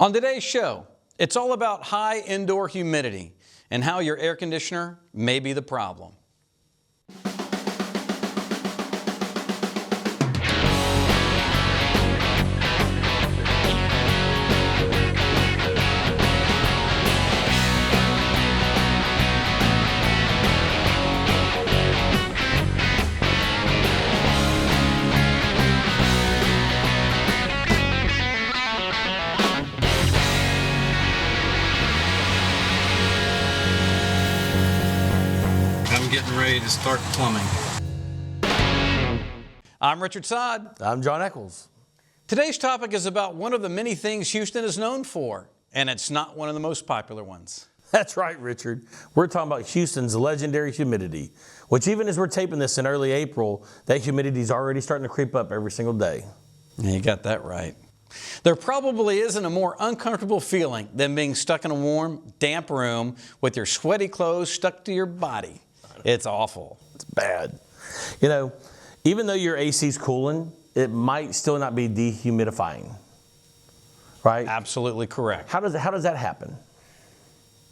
On today's show, it's all about high indoor humidity and how your air conditioner may be the problem. Getting ready to start plumbing. I'm Richard Sod. I'm John Eccles. Today's topic is about one of the many things Houston is known for, and it's not one of the most popular ones. That's right, Richard. We're talking about Houston's legendary humidity, which even as we're taping this in early April, that humidity is already starting to creep up every single day. Yeah, you got that right. There probably isn't a more uncomfortable feeling than being stuck in a warm, damp room with your sweaty clothes stuck to your body. It's awful. It's bad. You know, even though your AC's cooling, it might still not be dehumidifying, right? Absolutely correct. How does that happen?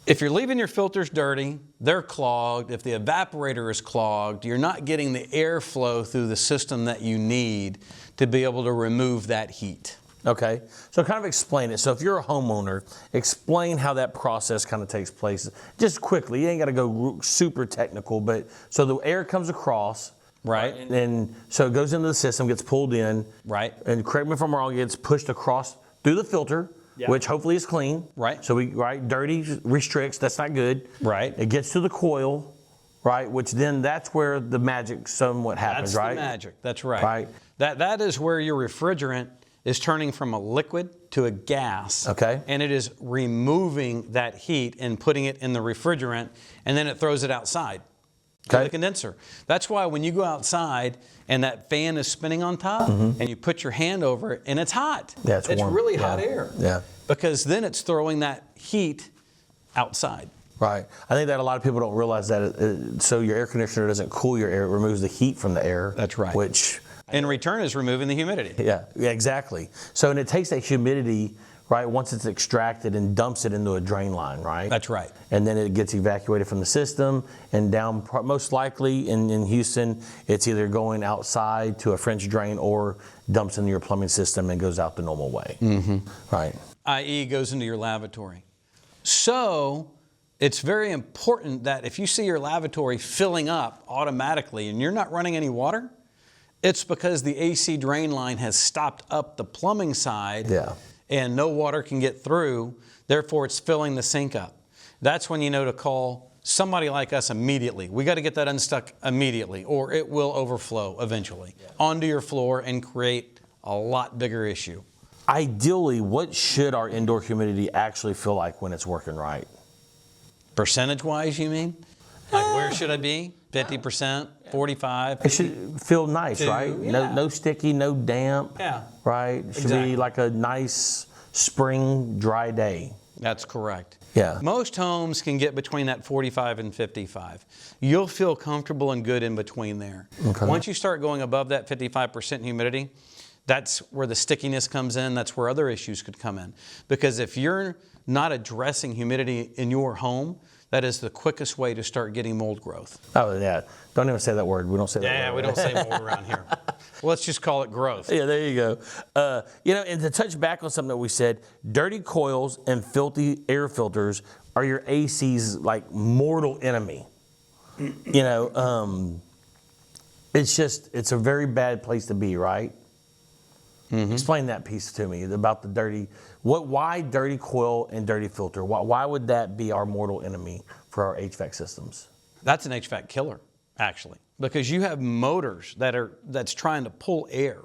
If you're leaving your filters dirty, they're clogged. If the evaporator is clogged, you're not getting the airflow through the system that you need to be able to remove that heat. Okay, so kind of explain it. So if you're a homeowner, explain how that process kind of takes place. Just quickly, you ain't got to go super technical, but so the air comes across. Right. And so it goes into the system, gets pulled in. Right. And correct me if I'm wrong, it gets pushed across through the filter, which hopefully is clean. Right. So dirty restricts, that's not good. Right. It gets to the coil, right, which then that's where the magic somewhat happens, right? That's the magic, that's right. Right. That is where your refrigerant is turning from a liquid to a gas. Okay. And it is removing that heat and putting it in the refrigerant, and then it throws it outside to the condenser. That's why when you go outside and that fan is spinning on top and you put your hand over it and it's hot. Yeah, it's warm. Really hot air. Yeah. Because then it's throwing that heat outside. Right. I think that a lot of people don't realize that. So your air conditioner doesn't cool your air, it removes the heat from the air. That's right. Which in return is removing the humidity. Yeah, exactly. So, and it takes that humidity, right, once it's extracted and dumps it into a drain line, right? That's right. And then it gets evacuated from the system and down, most likely in Houston, it's either going outside to a French drain or dumps into your plumbing system and goes out the normal way. Right. I.e. goes into your lavatory. So, it's very important that if you see your lavatory filling up automatically and you're not running any water, it's because the AC drain line has stopped up the plumbing side and no water can get through, therefore it's filling the sink up. That's when you know to call somebody like us immediately. We got to get that unstuck immediately or it will overflow eventually onto your floor and create a lot bigger issue. Ideally, what should our indoor humidity actually feel like when it's working right? Percentage-wise, you mean? Like where should I be? 50%, 45%? It should feel nice, right? No sticky, no damp. Yeah. Right? It should be like a nice spring, dry day. That's correct. Yeah. Most homes can get between that 45 and 55. You'll feel comfortable and good in between there. Okay. Once you start going above that 55% humidity, that's where the stickiness comes in. That's where other issues could come in. Because if you're not addressing humidity in your home, that is the quickest way to start getting mold growth. Oh, yeah. Don't even say that word. We don't say that word. Yeah, we don't say mold around here. Let's just call it growth. Yeah, there you go. You know, and to touch back on something that we said, dirty coils and filthy air filters are your AC's like mortal enemy. You know, it's a very bad place to be, right? Explain that piece to me about the dirty. Why dirty coil and dirty filter? Why would that be our mortal enemy for our HVAC systems? That's an HVAC killer, actually, because you have motors that's trying to pull air.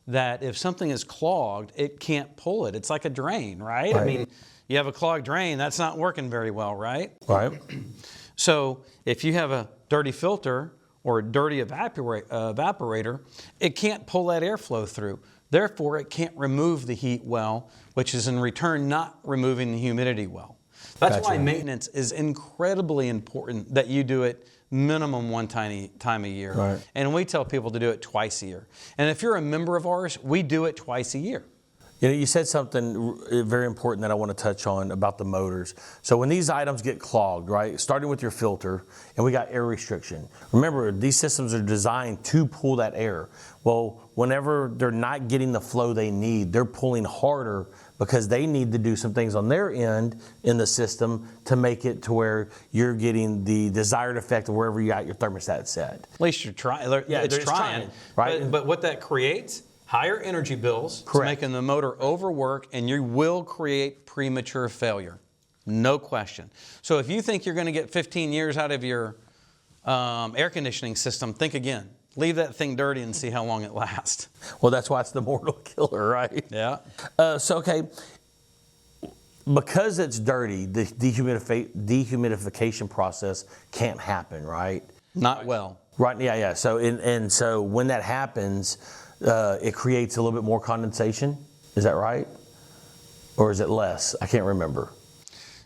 That if something is clogged, it can't pull it. It's like a drain, right? I mean, you have a clogged drain, that's not working very well, right? Right. So if you have a dirty filter or a dirty evaporator, it can't pull that airflow through. Therefore, it can't remove the heat well, which is in return not removing the humidity well. That's why maintenance is incredibly important that you do it minimum one time a year. And we tell people to do it twice a year. And if you're a member of ours, we do it twice a year. You know, you said something very important that I want to touch on about the motors. So when these items get clogged, right, starting with your filter, and we got air restriction. Remember, these systems are designed to pull that air. Well, whenever they're not getting the flow they need, they're pulling harder because they need to do some things on their end in the system to make it to where you're getting the desired effect of wherever you got your thermostat set. At least you're trying. Yeah, it's they're trying, right? But what that creates, higher energy bills, Correct. making the motor overwork, and you will create premature failure. No question. So if you think you're going to get 15 years out of your air conditioning system, think again. Leave that thing dirty and see how long it lasts. Well, that's why it's the mortal killer, right? Yeah. Okay, because it's dirty, the dehumidification process can't happen, right? Not well. Right, yeah. So, so when that happens, it creates a little bit more condensation. Is that right? Or is it less? I can't remember.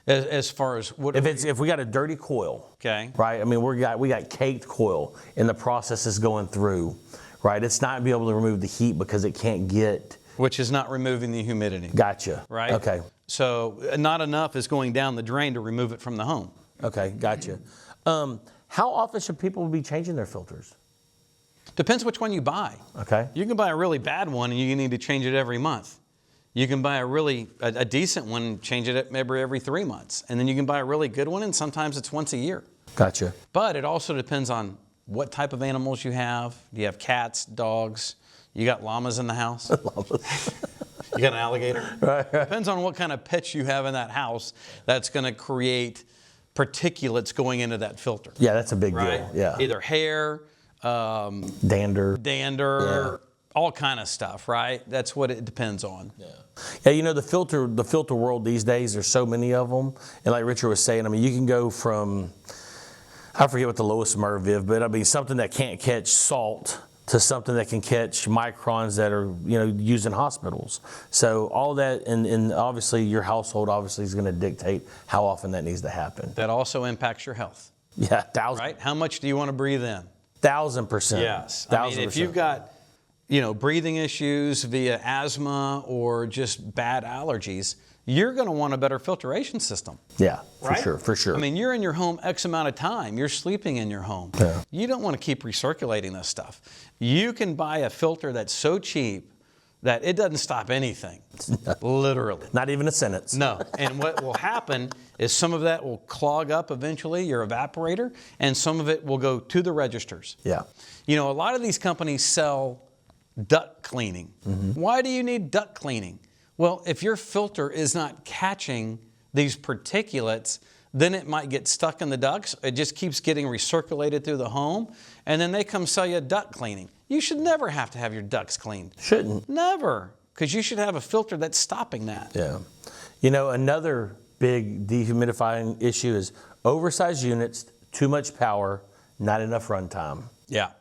As far as what? If we got a dirty coil, okay, right? I mean, we got caked coil, and the process is going through, right? It's not be able to remove the heat because it can't get. Which is not removing the humidity. Gotcha. Right. Okay. So not enough is going down the drain to remove it from the home. Okay. Gotcha. How often should people be changing their filters? Depends which one you buy. Okay. You can buy a really bad one and you need to change it every month. You can buy a decent one and change it maybe every 3 months. And then you can buy a really good one and sometimes it's once a year. Gotcha. But it also depends on what type of animals you have. Do you have cats, dogs? You got llamas in the house? Llamas. You got an alligator? Right. Depends on what kind of pets you have in that house that's going to create particulates going into that filter. Yeah, that's a big Right? deal. Yeah. Either hair, Dander. dander, all kind of stuff, right? That's what it depends on. Yeah. Yeah, you know, the filter world these days, there's so many of them. And like Richard was saying, I mean, you can go from, I forget what the lowest MERV is, but I mean, something that can't catch salt to something that can catch microns that are, you know, used in hospitals. So all that, and obviously your household obviously is going to dictate how often that needs to happen. That also impacts your health, Yeah, 1,000%. right? How much do you want to breathe in? 1,000%. Yes. 1,000%. I mean, if you've got, you know, breathing issues via asthma or just bad allergies, you're going to want a better filtration system. Yeah, for Right? sure, for sure. I mean, you're in your home X amount of time. You're sleeping in your home. Yeah. You don't want to keep recirculating this stuff. You can buy a filter that's so cheap that it doesn't stop anything, literally. Not even a sentence. No. And what will happen is some of that will clog up eventually, your evaporator, and some of it will go to the registers. Yeah. You know, a lot of these companies sell duct cleaning. Why do you need duct cleaning? Well, if your filter is not catching these particulates, then it might get stuck in the ducts. It just keeps getting recirculated through the home, and then they come sell you duct cleaning. You should never have to have your ducts cleaned. Shouldn't. Never, because you should have a filter that's stopping that. Yeah. You know, another big dehumidifying issue is oversized units, too much power, not enough runtime. Yeah,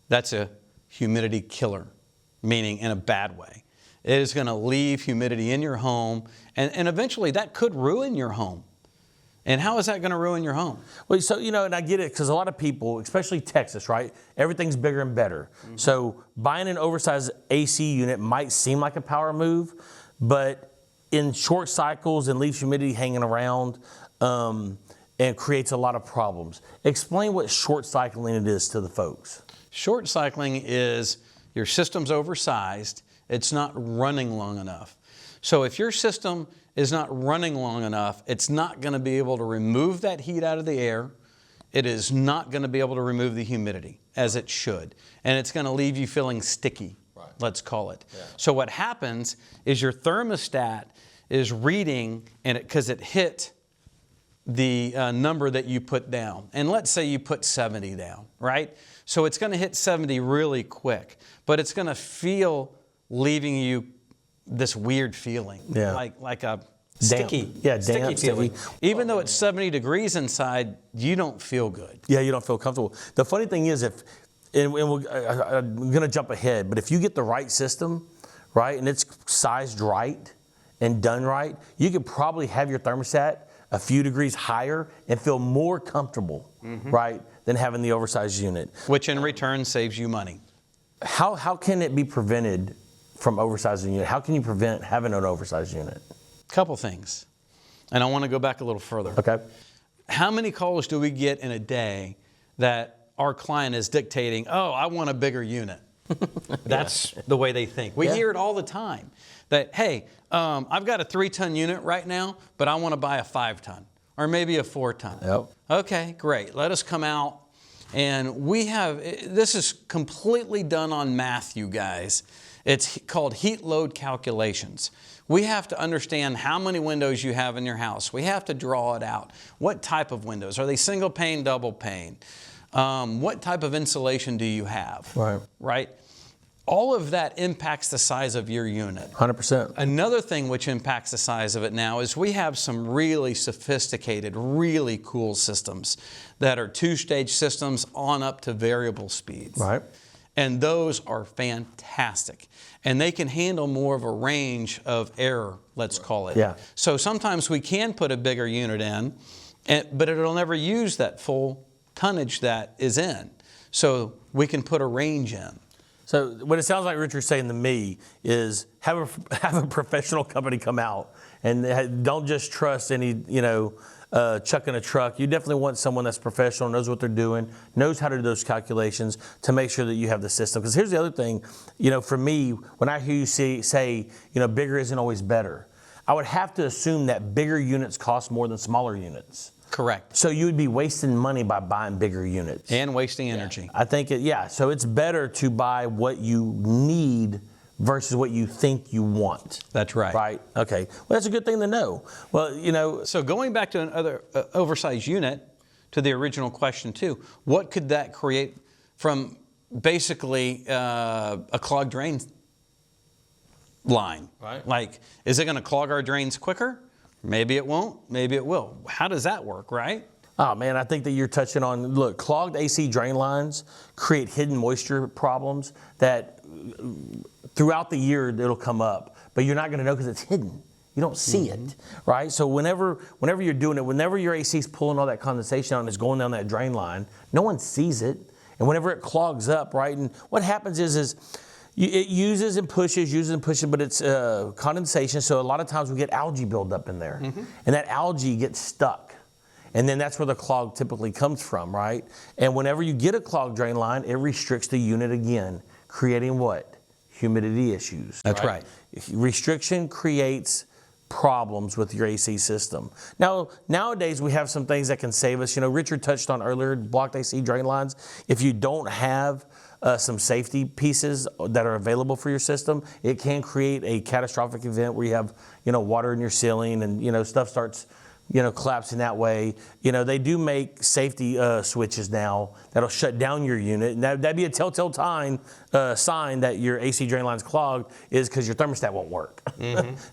that's a humidity killer, meaning in a bad way. It is going to leave humidity in your home, and eventually that could ruin your home. And how is that going to ruin your home? Well, so, you know, and I get it because a lot of people, especially Texas, right? Everything's bigger and better. So buying an oversized AC unit might seem like a power move, but in short cycles and leaves humidity hanging around and creates a lot of problems. Explain what short cycling it is to the folks. Short cycling is your system's oversized. It's not running long enough. So if your system is not running long enough, it's not going to be able to remove that heat out of the air. It is not going to be able to remove the humidity as it should. And it's going to leave you feeling sticky, let's call it. Yeah. So what happens is your thermostat is reading, and because it hit the number that you put down. And let's say you put 70 down, right? So it's going to hit 70 really quick, but it's going to feel leaving you this weird feeling, like a sticky, sticky feeling. Even though it's 70 degrees inside, you don't feel good. Yeah, you don't feel comfortable. The funny thing is, I'm going to jump ahead, but if you get the right system, right, and it's sized right and done right, you could probably have your thermostat a few degrees higher and feel more comfortable, right, than having the oversized unit. Which in return saves you money. How can it be prevented from oversizing a unit? How can you prevent having an oversized unit? Couple things. And I want to go back a little further. Okay. How many calls do we get in a day that our client is dictating, oh, I want a bigger unit? That's the way they think. We hear it all the time that, hey, I've got a 3-ton unit right now, but I want to buy a 5-ton or maybe a 4-ton. Yep. Okay, great. Let us come out. And this is completely done on math, you guys. It's called heat load calculations. We have to understand how many windows you have in your house. We have to draw it out. What type of windows? Are they single pane, double pane? What type of insulation do you have? Right. Right? All of that impacts the size of your unit. 100%. Another thing which impacts the size of it now is we have some really sophisticated, really cool systems that are 2-stage systems on up to variable speeds. Right. And those are fantastic. And they can handle more of a range of error, let's call it. Yeah. So sometimes we can put a bigger unit in, but it'll never use that full tonnage that is in. So we can put a range in. So what it sounds like Richard's saying to me is have a professional company come out and don't just trust any, chuck in a truck. You definitely want someone that's professional, knows what they're doing, knows how to do those calculations to make sure that you have the system. Because here's the other thing, for me, when I hear you say, bigger isn't always better, I would have to assume that bigger units cost more than smaller units. Correct. So you would be wasting money by buying bigger units. And wasting energy. I think so it's better to buy what you need versus what you think you want. That's right. Right? Okay. Well, that's a good thing to know. Well, So going back to another oversized unit, to the original question too, what could that create from basically a clogged drain line? Right. Like, is it going to clog our drains quicker? Maybe it won't, maybe it will. How does that work, right? Oh man, I think that you're touching on, look, clogged AC drain lines create hidden moisture problems that throughout the year it'll come up, but you're not gonna know because it's hidden. You don't see it, right? So whenever you're doing it, whenever your AC is pulling all that condensation out and it's going down that drain line, no one sees it. And whenever it clogs up, right? And what happens is it uses and pushes, but it's condensation. So a lot of times we get algae buildup in there. And that algae gets stuck. And then that's where the clog typically comes from, right? And whenever you get a clogged drain line, it restricts the unit again, creating what? Humidity issues. That's right. Restriction creates problems with your AC system. Now, nowadays we have some things that can save us. Richard touched on earlier, blocked AC drain lines. If you don't have some safety pieces that are available for your system, it can create a catastrophic event where you have, water in your ceiling and, stuff starts, collapsing that way. They do make safety switches now that'll shut down your unit. And that'd be a telltale sign that your AC drain line's clogged is because your thermostat won't work.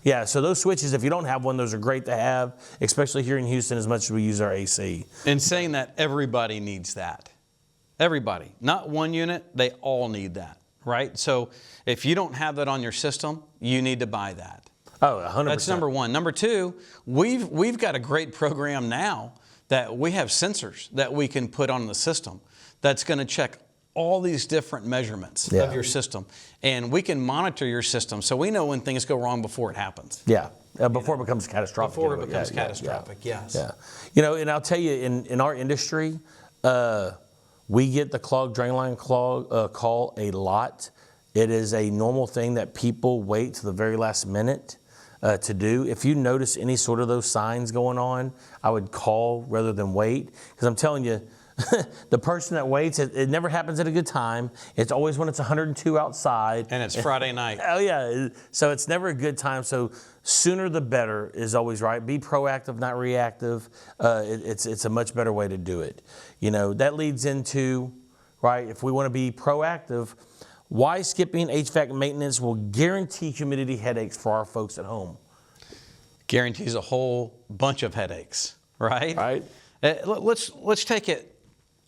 Yeah, so those switches, if you don't have one, those are great to have, especially here in Houston as much as we use our AC. And saying that everybody needs that. Everybody, not one unit, they all need that, right? So if you don't have that on your system, you need to buy that. Oh, 100%. That's number one. Number two, we've got a great program now that we have sensors that we can put on the system that's going to check all these different measurements of your system. And we can monitor your system so we know when things go wrong before it happens. Yeah, before it becomes catastrophic. Before it becomes catastrophic, yes. Yeah. And I'll tell you, in our industry, we get the clogged drain line call a lot. It is a normal thing that people wait to the very last minute to do. If you notice any sort of those signs going on, I would call rather than wait. Because I'm telling you, the person that waits, it never happens at a good time. It's always when it's 102 outside. And it's Friday night. Oh yeah, so it's never a good time. So sooner the better is always right. Be proactive, not reactive. It's a much better way to do it. That leads into, right, if we want to be proactive, why skipping HVAC maintenance will guarantee humidity headaches for our folks at home. Guarantees a whole bunch of headaches, right? Right. Let's take it.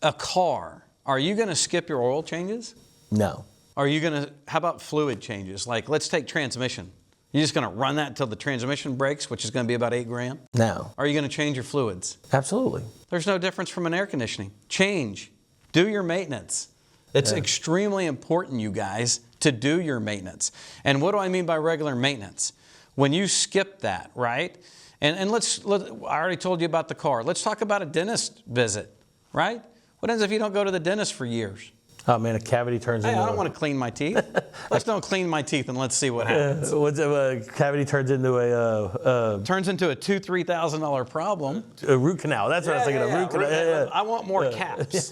A car. Are you going to skip your oil changes? No. Are you going to, how about fluid changes? Like, let's take transmission. You're just going to run that until the transmission breaks, which is going to be about $8,000? No. Are you going to change your fluids? Absolutely. There's no difference from an air conditioning. Change. Do your maintenance. It's extremely important, you guys, to do your maintenance. And what do I mean by regular maintenance? When you skip that, right? And I already told you about the car. Let's talk about a dentist visit, right? What happens if you don't go to the dentist for years? Oh man, a cavity turns into. I don't want to clean my teeth. Let's don't clean my teeth and let's see what happens. A cavity turns into a Turns into a $2,000-3,000 problem. a root canal. That's what I was thinking of. Root canal. I want more caps,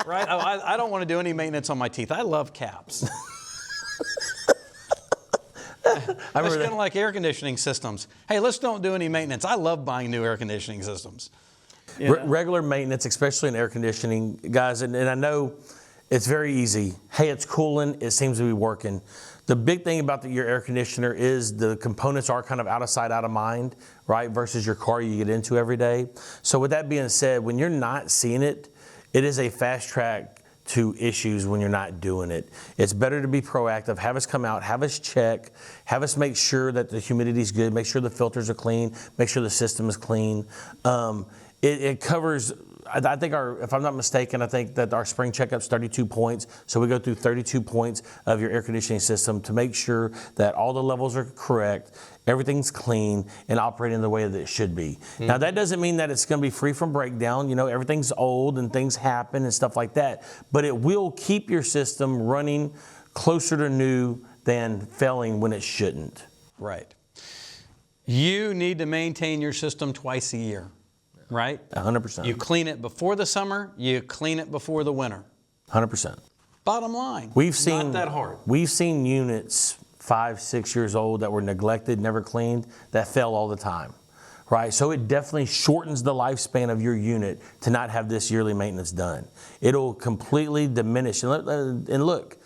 right? I don't want to do any maintenance on my teeth. I love caps. It's kind of like air conditioning systems. Hey, let's don't do any maintenance. I love buying new air conditioning systems. You know? Regular maintenance, especially in air conditioning, guys, and I know it's very easy. Hey, it's cooling. It seems to be working. The big thing about your air conditioner is the components are kind of out of sight, out of mind, right? Versus your car you get into every day. So with that being said, when you're not seeing it, it is a fast track to issues when you're not doing it. It's better to be proactive. Have us come out, have us check, have us make sure that the humidity is good, make sure the filters are clean, make sure the system is clean. It covers, I think if I'm not mistaken, I think that our spring checkup's 32 points. So we go through 32 points of your air conditioning system to make sure that all the levels are correct, everything's clean, and operating the way that it should be. Mm-hmm. Now that doesn't mean that it's going to be free from breakdown. You know, everything's old and things happen and stuff like that. But it will keep your system running closer to new than failing when it shouldn't. Right. You need to maintain your system twice a year. Right? 100%. You clean it before the summer, you clean it before the winter. 100%. Bottom line, not that hard. We've seen units 5-6 years old that were neglected, never cleaned, that fail all the time, right? So it definitely shortens the lifespan of your unit to not have this yearly maintenance done. It'll completely diminish. And look,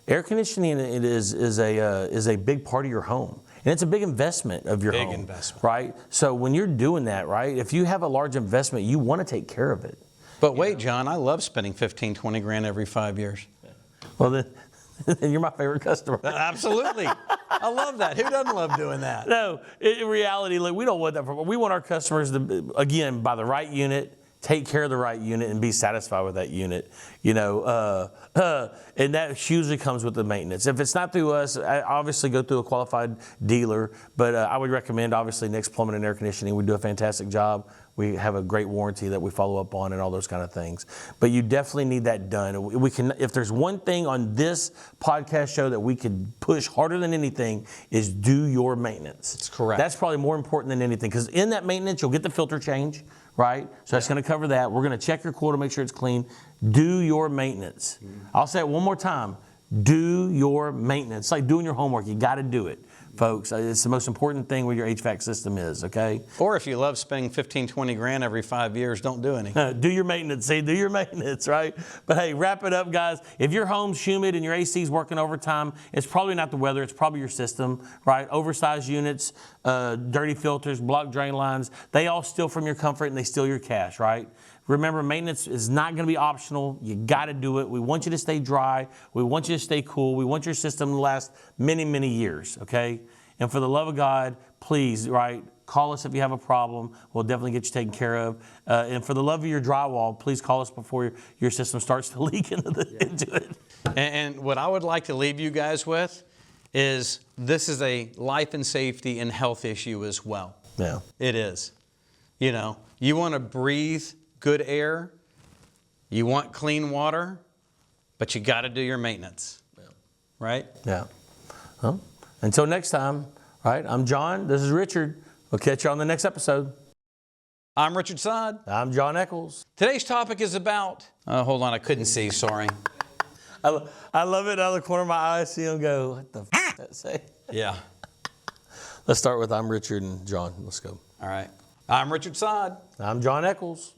air conditioning is a big part of your home. And it's a big investment of your home. Big investment. Right? So when you're doing that, right, if you have a large investment, you want to take care of it. But wait, John, I love spending 15, 20 grand every 5 years. Well, then you're my favorite customer. Absolutely. I love that. Who doesn't love doing that? No, in reality, look, we don't want that. We want our customers to, again, buy the right unit, take care of the right unit, and be satisfied with that unit. You know, and that usually comes with the maintenance. If it's not through us, obviously go through a qualified dealer. But I would recommend, obviously, Nick's Plumbing and Air Conditioning. We do a fantastic job. We have a great warranty that we follow up on and all those kind of things. But you definitely need that done. We can, if there's one thing on this podcast show that we could push harder than anything, is do your maintenance. That's correct. That's probably more important than anything, because in that maintenance, you'll get the filter change, right? So that's going to cover that. We're going to check your coil to make sure it's clean. Do your maintenance. I'll say it one more time. Do your maintenance. It's like doing your homework. You got to do it, folks. It's the most important thing where your HVAC system is, okay? Or if you love spending 15, 20 grand every 5 years, don't do any. Do your maintenance. See, do your maintenance, right? But hey, wrap it up, guys. If your home's humid and your AC's working overtime, it's probably not the weather. It's probably your system, right? Oversized units, dirty filters, blocked drain lines, they all steal from your comfort and they steal your cash, right? Remember, maintenance is not going to be optional. You got to do it. We want you to stay dry. We want you to stay cool. We want your system to last many, many years, okay? And for the love of God, please, right, call us if you have a problem. We'll definitely get you taken care of. And for the love of your drywall, please call us before your system starts to leak into it. And what I would like to leave you guys with is this is a life and safety and health issue as well. Yeah. It is. You know, you want to breathe good air, you want clean water, but you got to do your maintenance, right? Yeah. Well, until next time, right? I'm John. This is Richard. We'll catch you on the next episode. I'm Richard Sod. I'm John Eccles. Today's topic is about, hold on, I couldn't see, sorry. I love it. Out of the corner of my eye, I see him go, what the f*** that say? Yeah. Let's start with I'm Richard and John. Let's go. All right. I'm Richard Sod. I'm John Eccles.